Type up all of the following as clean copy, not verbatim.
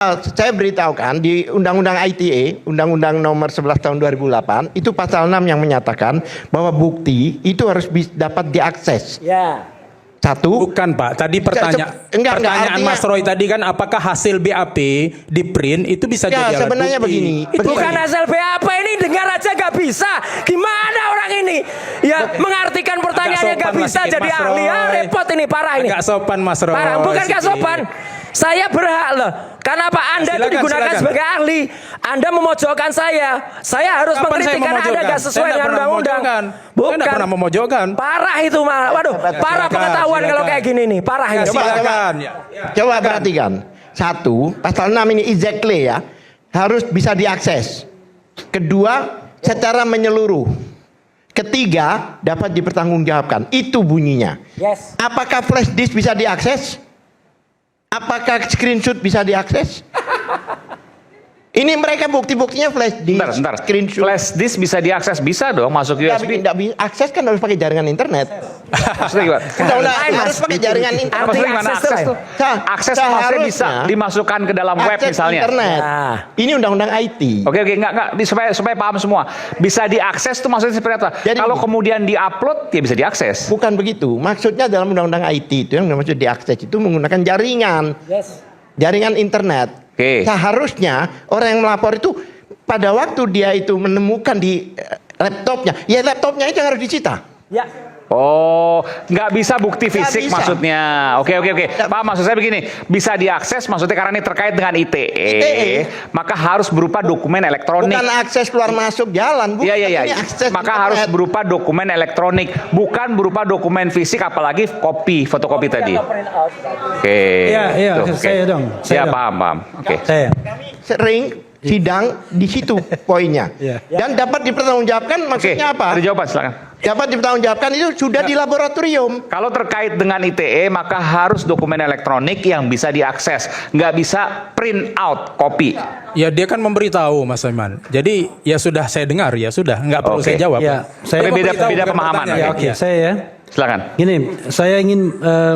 Saya beritahukan di Undang-Undang ITE, Undang-Undang Nomor 11 Tahun 2008, itu pasal 6 yang menyatakan bahwa bukti itu harus dapat diakses. Ya. Satu. Bukan Pak, tadi pertanyaan artinya, Mas Roy tadi kan apakah hasil BAP di print itu bisa ya, jadi alat sebenarnya bukti? begini. Itu bukan hasil BAP, ini dengar aja gak bisa. Gimana orang ini? Ya mengartikan pertanyaannya gak bisa jadi ahli. Ya repot ini, parah ini. Agak sopan Mas Roy. Parah, bukan gak sopan. Saya berhak loh. Karena Pak Anda itu digunakan sebagai ahli. Anda memojokkan saya. Saya harus mengkritik karena Anda gak sesuai dengan undang-undang. Bukan. Saya pernah memojokkan. Parah itu malah. Waduh, parah pengetahuan kalau kayak gini nih. Parah ini. Coba perhatikan. Satu, pasal 6 ini exactly ya. Harus bisa diakses. Kedua, secara menyeluruh. Ketiga, dapat dipertanggungjawabkan. Itu bunyinya. Yes. Apakah flash disk bisa diakses? Apakah screenshot bisa diakses? Ini mereka bukti-buktinya flash disk, Bentar. screenshot. Flash disk bisa diakses, bisa dong masuk USB. Tidak bisa akses kan harus pakai jaringan internet. Maksudnya gimana? Harus pakai jaringan internet. Maksudnya gimana akses tuh? Akses maksudnya bisa dimasukkan ke dalam web akses misalnya. internet. Nah. Ini undang-undang IT. Oke, enggak supaya paham semua. Bisa diakses tuh maksudnya seperti apa? Jadi, kalau kemudian diupload ya bisa diakses. Bukan begitu. Maksudnya dalam undang-undang IT itu yang maksud diakses itu menggunakan jaringan. Yes. Jaringan internet. Oke. Seharusnya orang yang melapor itu pada waktu dia itu menemukan di laptopnya, ya laptopnya itu yang harus disita. Ya. Oh, nggak bisa bukti fisik bisa. maksudnya. Oke. Pak, maksud saya begini, bisa diakses maksudnya karena ini terkait dengan ITE, maka harus berupa dokumen elektronik. Bukan akses keluar masuk jalan. Iya. Ini akses Maka internet. harus berupa dokumen elektronik, bukan berupa dokumen fisik, apalagi fotokopi tadi. Oke. Iya, Tuh, oke. saya dong. Ya, paham. Oke. Saya. Sering sidang di situ poinnya. Iya. Dan dapat dipertanggungjawabkan maksudnya apa? Ada jawaban, silakan. Dapat dipertanggungjawabkan itu sudah di laboratorium. Kalau terkait dengan ITE, maka harus dokumen elektronik yang bisa diakses. Nggak bisa print out, copy. Ya dia kan memberitahu Mas Aiman. Jadi ya sudah saya dengar, ya sudah, nggak perlu Oke. saya jawab. Ya, Saya Tapi memberitahu, beda bukan pemahaman, bertanya. oke. Oke, saya ya. Silakan. Gini, saya ingin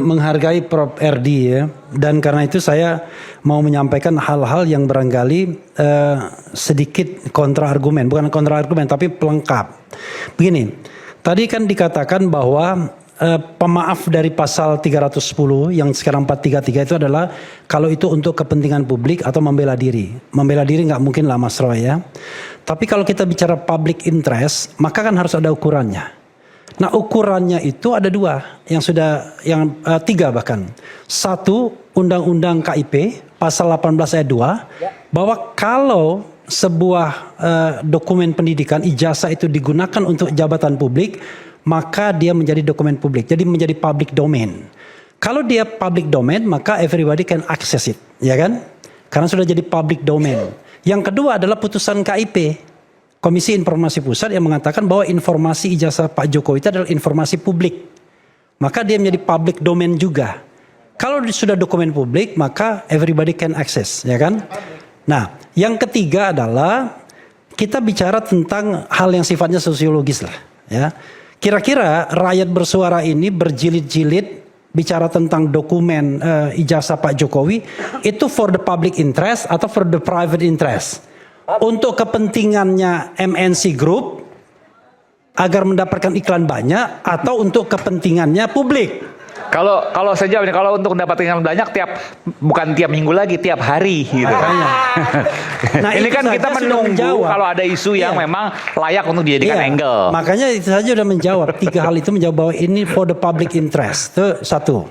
menghargai Prof. RD ya, dan karena itu saya mau menyampaikan hal-hal yang barangkali sedikit kontra argumen, bukan kontra argumen tapi pelengkap. Begini, tadi kan dikatakan bahwa pemaaf dari pasal 310 yang sekarang 433 itu adalah kalau itu untuk kepentingan publik atau membela diri. Membela diri nggak mungkin lah Mas Roy ya. Tapi kalau kita bicara public interest, maka kan harus ada ukurannya. Nah ukurannya itu ada tiga bahkan. Satu, Undang-Undang KIP pasal 18 ayat 2 bahwa kalau sebuah dokumen pendidikan ijazah itu digunakan untuk jabatan publik, maka dia menjadi dokumen publik. Jadi menjadi public domain. Kalau dia public domain, maka everybody can access it, ya kan? Karena sudah jadi public domain. Yang kedua adalah putusan KIP. Komisi Informasi Pusat yang mengatakan bahwa informasi ijazah Pak Jokowi itu adalah informasi publik. Maka dia menjadi public domain juga. Kalau sudah dokumen publik, maka everybody can access, ya kan? Nah, yang ketiga adalah kita bicara tentang hal yang sifatnya sosiologis lah, ya. Kira-kira rakyat bersuara ini berjilid-jilid bicara tentang dokumen ijazah Pak Jokowi itu for the public interest atau for the private interest? Untuk kepentingannya MNC Group agar mendapatkan iklan banyak atau untuk kepentingannya publik? Kalau saya jawab, kalau untuk mendapatkan banyak bukan tiap minggu lagi, tiap hari gitu. Nah, ini itu kan kita saja sudah menunggu menjawab. kalau ada isu yang Iya. memang layak untuk dijadikan Iya, angle. makanya itu saja sudah menjawab. Tiga hal itu menjawab bahwa ini for the public interest. Itu satu.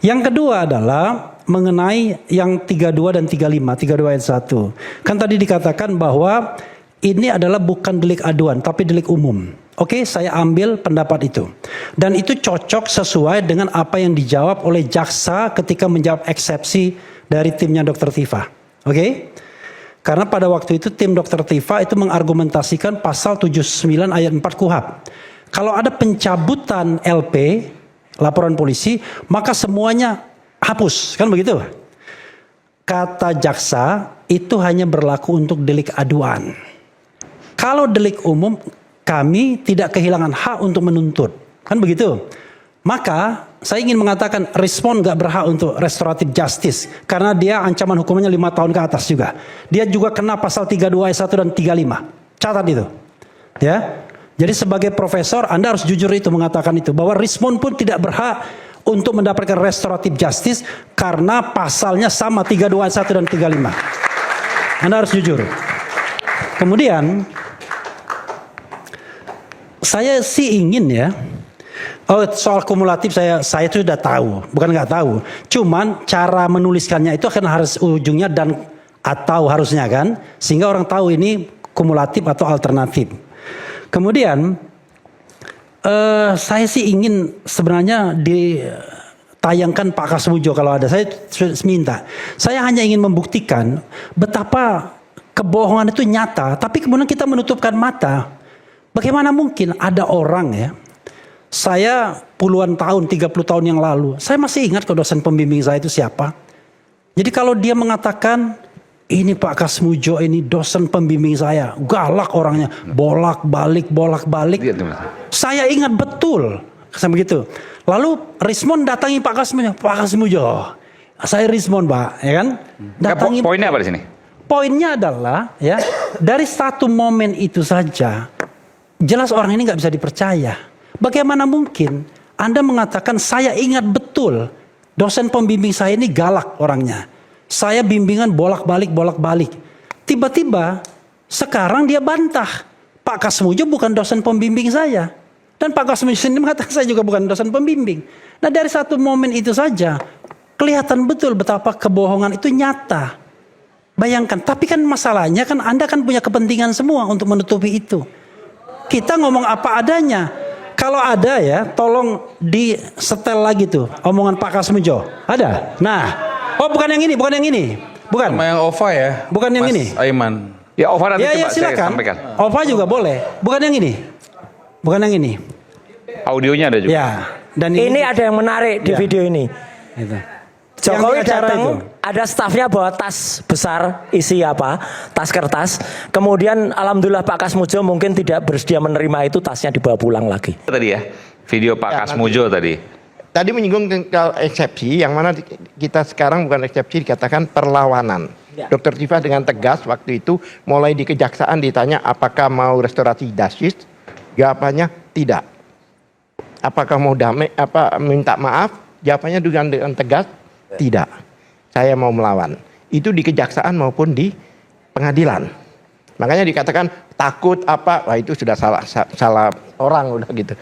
Yang kedua adalah mengenai yang 32 dan 35, 32 ayat 1. Kan tadi dikatakan bahwa ini adalah bukan delik aduan, tapi delik umum. Oke, saya ambil pendapat itu. Dan itu cocok sesuai dengan apa yang dijawab oleh jaksa ketika menjawab eksepsi dari timnya Dr. Tifa. Oke? Karena pada waktu itu tim Dr. Tifa itu mengargumentasikan pasal 79 ayat 4 KUHP. Kalau ada pencabutan LP, laporan polisi, maka semuanya hapus, kan begitu? Kata jaksa itu hanya berlaku untuk delik aduan. Kalau delik umum, kami tidak kehilangan hak untuk menuntut, kan begitu? Maka saya ingin mengatakan Rismond nggak berhak untuk restoratif justice karena dia ancaman hukumannya 5 tahun ke atas juga. Dia juga kena pasal 32 ayat 1 dan 35. Catat itu. Ya. Jadi sebagai profesor Anda harus jujur itu mengatakan itu bahwa Rismond pun tidak berhak untuk mendapatkan restoratif justice karena pasalnya sama 32 ayat 1 dan 35. Anda harus jujur. Kemudian saya sih ingin ya. Oh, soal kumulatif saya itu sudah tahu, bukan nggak tahu. Cuman cara menuliskannya itu akan harus ujungnya dan atau harusnya kan, sehingga orang tahu ini kumulatif atau alternatif. Kemudian saya sih ingin sebenarnya ditayangkan Pak Kasmujo kalau ada. Saya minta. Saya hanya ingin membuktikan betapa kebohongan itu nyata, tapi kemudian kita menutupkan mata. Bagaimana mungkin ada orang ya? Saya puluhan tahun, 30 tahun yang lalu, saya masih ingat dosen pembimbing saya itu siapa. Jadi kalau dia mengatakan, ini Pak Kasmujo ini dosen pembimbing saya, galak orangnya, bolak-balik. Saya ingat betul, sama begitu. Lalu Rismond datangi Pak Kasmujo, saya Rismond Pak, ya kan? Datangi. Poinnya apa di sini? Poinnya adalah, ya, dari satu momen itu saja, jelas orang ini nggak bisa dipercaya. Bagaimana mungkin Anda mengatakan saya ingat betul dosen pembimbing saya ini galak orangnya. Saya bimbingan bolak-balik. Tiba-tiba sekarang dia bantah. Pak Kasmujo bukan dosen pembimbing saya. Dan Pak Kasmujo sendiri mengatakan saya juga bukan dosen pembimbing. Nah dari satu momen itu saja kelihatan betul betapa kebohongan itu nyata. Bayangkan, tapi kan masalahnya kan Anda kan punya kepentingan semua untuk menutupi itu. Kita ngomong apa adanya. Kalau ada ya, tolong di setel lagi tuh omongan Pak Kasmujo. Ada? Nah, oh bukan yang ini. Bukan. Sama yang OVA ya. Bukan yang Mas ini. Aiman. Ya, Ova nanti Ya coba saya silakan. sampaikan. OVA juga boleh. Bukan yang ini. Audionya ada juga. Ya. Dan Ini ada yang menarik di Ya. video ini. Itu. Jokowi Yang di acara datang, itu. ada stafnya bawa tas besar, isi apa, tas kertas. Kemudian alhamdulillah Pak Kasmujo mungkin tidak bersedia menerima itu, tasnya dibawa pulang lagi. Tadi ya, video Pak Kasmujo tadi. Tadi menyinggung tentang eksepsi, yang mana kita sekarang bukan eksepsi, dikatakan perlawanan. Ya. Dr. Tifa dengan tegas waktu itu mulai di kejaksaan ditanya apakah mau restorasi justice, jawabannya tidak. Apakah mau damai, minta maaf, jawabannya dengan tegas tidak. Saya mau melawan. Itu di kejaksaan maupun di pengadilan. Makanya dikatakan takut apa, wah itu sudah salah orang udah gitu.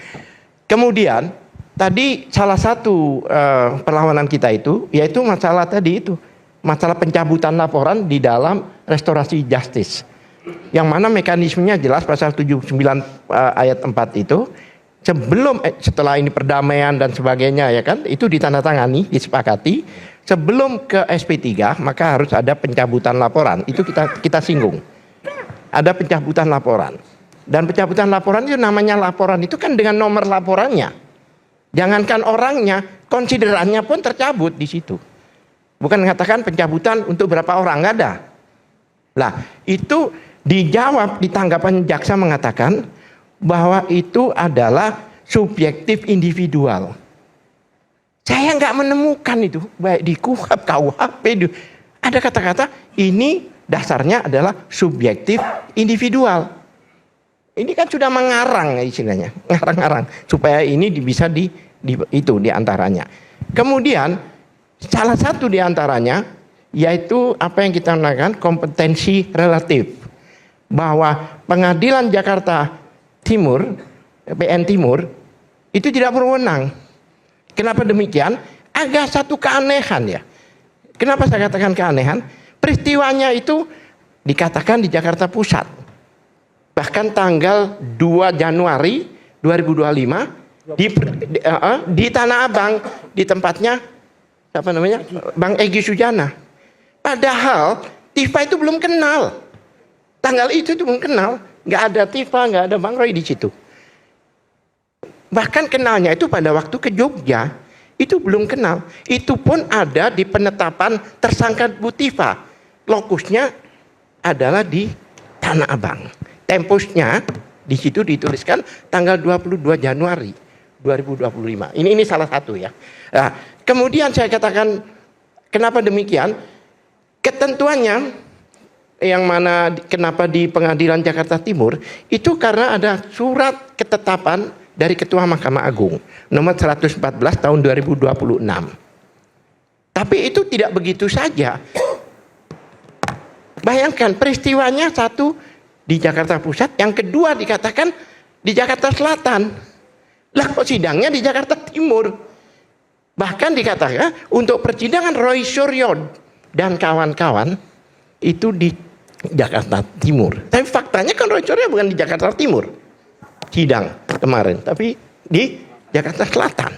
Kemudian tadi salah satu perlawanan kita itu yaitu masalah tadi itu, masalah pencabutan laporan di dalam restorasi justice. Yang mana mekanismenya jelas pasal 79 ayat 4 itu sebelum setelah ini perdamaian dan sebagainya ya kan, itu ditandatangani, disepakati, sebelum ke SP3 maka harus ada pencabutan laporan. Itu kita singgung. Ada pencabutan laporan. Dan pencabutan laporan itu namanya laporan itu kan dengan nomor laporannya. Jangankan orangnya, konsiderannya pun tercabut di situ. Bukan mengatakan pencabutan untuk berapa orang, nggak ada. Lah, itu dijawab di tanggapan jaksa mengatakan bahwa itu adalah subjektif individual. Saya nggak menemukan itu, baik di KUHP, KUHP, ada kata-kata ini dasarnya adalah subjektif individual. Ini kan sudah mengarang istilahnya, ngarang-ngarang supaya ini bisa itu diantaranya. Kemudian salah satu diantaranya yaitu apa yang kita namakan kompetensi relatif, bahwa Pengadilan Jakarta Timur, PN Timur, itu tidak berwenang. Kenapa demikian? Agak satu keanehan ya. Kenapa saya katakan keanehan? Peristiwanya itu dikatakan di Jakarta Pusat. Bahkan tanggal 2 Januari 2025 di Tanah Abang, di tempatnya apa namanya? Bang Egy Sujana. Padahal Tifa itu belum kenal. Tanggal itu belum kenal. Nggak ada Tifa, nggak ada Bang Roy di situ. Bahkan kenalnya itu pada waktu ke Jogja, itu belum kenal. Itu pun ada di penetapan tersangka Bu Tifa. Lokusnya adalah di Tanah Abang. Tempusnya di situ dituliskan tanggal 22 Januari 2025. Ini salah satu ya. Nah, kemudian saya katakan kenapa demikian? Ketentuannya yang mana kenapa di Pengadilan Jakarta Timur itu karena ada surat ketetapan dari Ketua Mahkamah Agung nomor 114 tahun 2026. Tapi itu tidak begitu saja. Bayangkan peristiwanya satu di Jakarta Pusat, yang kedua dikatakan di Jakarta Selatan. Lah kok sidangnya di Jakarta Timur? Bahkan dikatakan untuk persidangan Roy Suryo dan kawan-kawan itu di Jakarta Timur. Tapi faktanya kan Roy Suryo bukan di Jakarta Timur sidang kemarin, tapi di Jakarta Selatan.